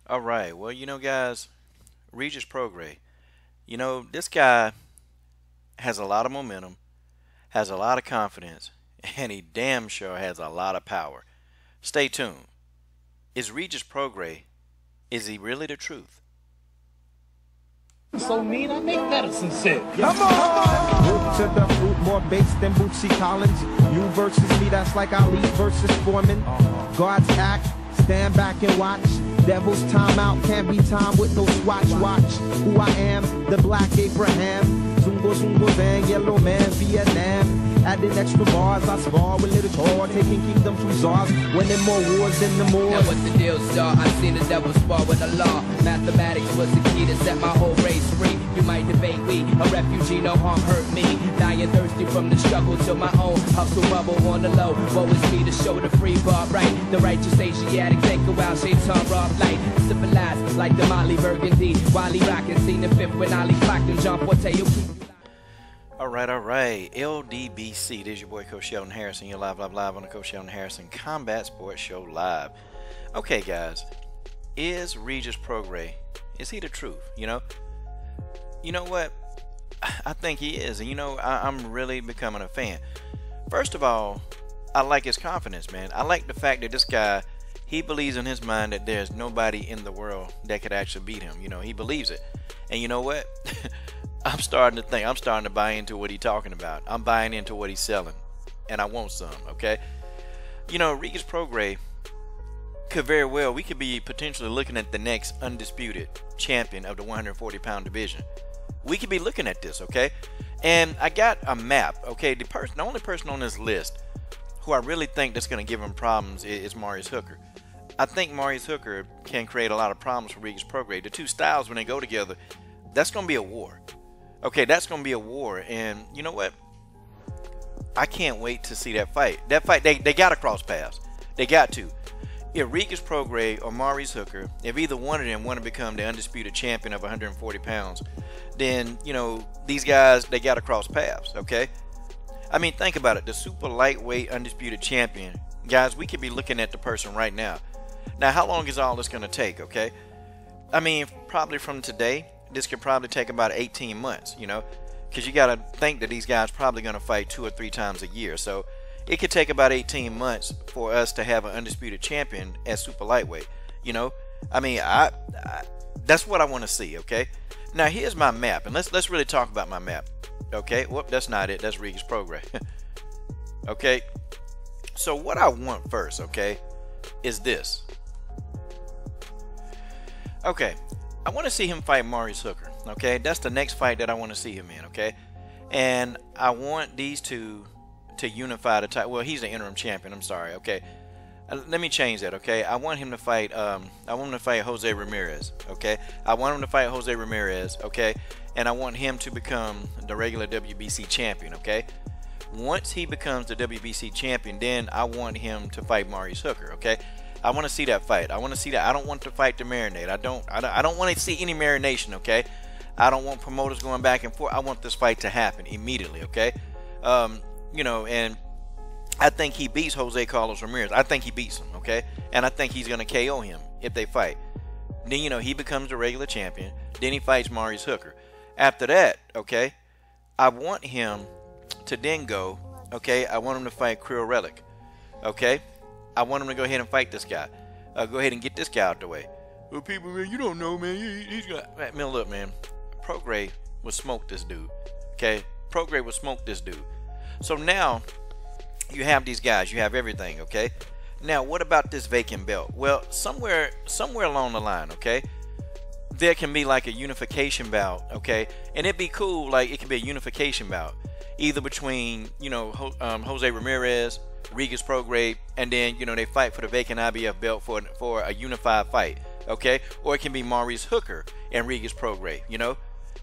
All right. Well, guys, Regis Prograis. This guy has a lot of momentum, has a lot of confidence, and he damn sure has a lot of power. Stay tuned. Is Regis Prograis, is he really the truth? So mean, I make medicine sick. Come on! Root to the fruit, more bass than Bootsy Collins. You versus me, that's like Ali versus Foreman. God's act, stand back and watch. Devil's timeout, can't be time with no swatch. Watch who I am, the Black Abraham. Zungo Zungo Zang, Yellow Man, Vietnam. Adding extra bars, I spar with little tour, taking kingdoms from czars, winning more wars than the more. Now what's the deal, star? I've seen the devil spar with the law. Mathematics was the key to set my whole race free. You might debate we, a refugee, no harm hurt me. Dying thirsty from the struggle to my own hustle bubble on the low. Woe is me to show the free bar right. The righteous Asiatic take a while, shapes on rough light. Civilized like the Molly Burgundy. Wally rockin', seen the fifth when Ali clocked and John Forte. All right. LDBC. This is your boy, Coach Sheldon Harrison. You're live on the Coach Sheldon Harrison Combat Sports Show Live. Okay, guys. Is Regis Prograis, is he the truth? You know what? I think he is. And, I'm really becoming a fan. First of all, I like his confidence, man. I like the fact that this guy, he believes in his mind that there's nobody in the world that could actually beat him. He believes it. And you know what? I'm starting to buy into what he's talking about. I'm buying into what he's selling. And I want some, okay? Regis Prograis could very well, we could be potentially looking at the next undisputed champion of the 140-pound division. We could be looking at this, okay? And I got a map, okay? The only person on this list who I really think that's going to give him problems is Marius Hooker. I think Marius Hooker can create a lot of problems for Regis Prograis. The two styles, when they go together, that's going to be a war. Okay, that's going to be a war. And you know what? I can't wait to see that fight. That fight, they got to cross paths. They got to. If Regis Prograis or Marius Hooker, if either one of them want to become the undisputed champion of 140 pounds, then, these guys, they got to cross paths, okay? I mean, think about it. The super lightweight undisputed champion. Guys, we could be looking at the person right now. Now, how long is all this going to take, okay? I mean, probably from today, this could probably take about 18 months, because you got to think that these guys probably going to fight 2 or 3 times a year. So it could take about 18 months for us to have an undisputed champion at super lightweight. I mean, I that's what I want to see. Okay, now here's my map, and let's really talk about my map. Okay, whoop, that's not it. That's Regis Prograis. Okay, so what I want first, okay, is this. Okay, I want to see him fight Marius Hooker. Okay, that's the next fight that I want to see him in. Okay, and I want these two to unify the title. Well, he's the interim champion. I'm sorry. Okay, let me change that. Okay, I want him to fight. I want him to fight Jose Ramirez. Okay, I want him to fight Jose Ramirez. Okay, and I want him to become the regular WBC champion. Okay, once he becomes the WBC champion, then I want him to fight Marius Hooker. Okay, I want to see that fight. I want to see that. I don't want the fight to marinate. I don't want to see any marination. Okay, I don't want promoters going back and forth. I want this fight to happen immediately. Okay. And I think he beats Jose Carlos Ramirez. I think he beats him, okay? And I think he's going to KO him if they fight. Then, he becomes the regular champion. Then he fights Marius Hooker. After that, okay, I want him to then go, okay, I want him to fight Krill Relic, okay? I want him to go ahead and fight this guy. Go ahead and get this guy out the way. Well, people, man, you don't know, man. He's got... Man, look, man. Prograis would smoke this dude, okay? Prograis would smoke this dude. So now you have these guys, you have everything, okay? Now what about this vacant belt? Well, somewhere along the line, okay, there can be like a unification bout, okay? And it'd be cool, like it could be a unification bout either between, Jose Ramirez, Regis Prograis, and then, they fight for the vacant IBF belt for a unified fight, okay? Or it can be Marius Hooker and Regis Prograis,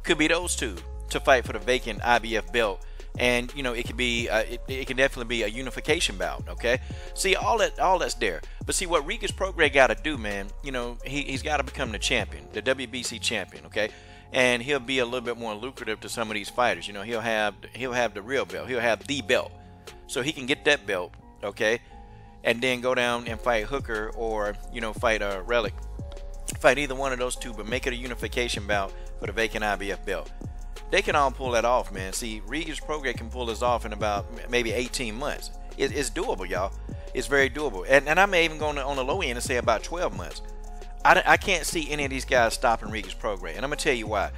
could be those two to fight for the vacant IBF belt. And it could be it can definitely be a unification bout, okay? See, all that's there. But see, what Regis Prograis got to do, man, he's got to become the champion, the WBC champion, okay? And he'll be a little bit more lucrative to some of these fighters. He'll have the real belt, he'll have the belt, so he can get that belt, okay? And then go down and fight Hooker or fight Relic fight either one of those two, but make it a unification bout for the vacant IBF belt. They can all pull that off, man. See, Regis Prograis can pull this off in about maybe 18 months. It's doable, y'all. It's very doable. And I may even go on the low end and say about 12 months. I can't see any of these guys stopping Regis Prograis, and I'm going to tell you why.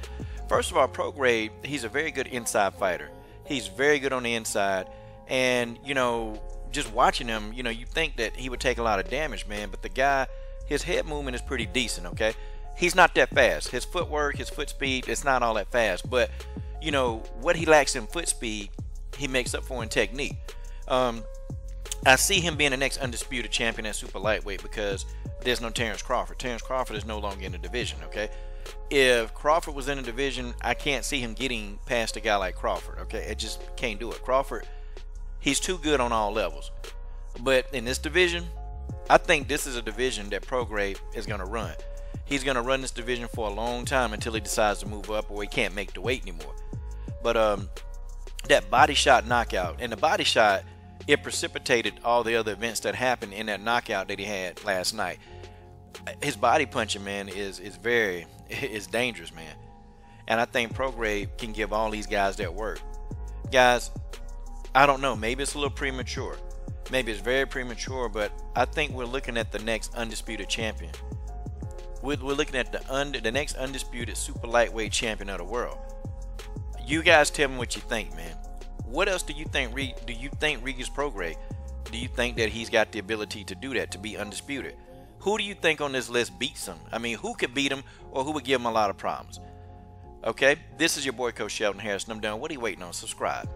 First of all, Prograis, he's a very good inside fighter. He's very good on the inside, and, you know, just watching him, you know, you think that he would take a lot of damage, man, but the guy, his head movement is pretty decent, okay? He's not that fast. His footwork, his foot speed, it's not all that fast. But, you know, what he lacks in foot speed, he makes up for in technique. I see him being the next undisputed champion at super lightweight because there's no Terrence Crawford. Terrence Crawford is no longer in the division, okay? If Crawford was in the division, I can't see him getting past a guy like Crawford, okay? It just can't do it. Crawford, he's too good on all levels. But in this division, I think this is a division that Prograis is going to run. He's going to run this division for a long time until he decides to move up or he can't make the weight anymore. But that body shot knockout, and the body shot, it precipitated all the other events that happened in that knockout that he had last night. His body punching, man, is dangerous, man. And I think Prograis can give all these guys that work. Guys, I don't know. Maybe it's a little premature. Maybe it's very premature, but I think we're looking at the next undisputed champion. We're looking at the next undisputed super lightweight champion of the world. You guys tell me what you think, man. What else do you think? Do you think Regis Prograis? Do you think that he's got the ability to do that, to be undisputed? Who do you think on this list beats him? I mean, who could beat him, or who would give him a lot of problems? Okay, this is your boy Coach Sheldon Harris, and I'm done. What are you waiting on? Subscribe.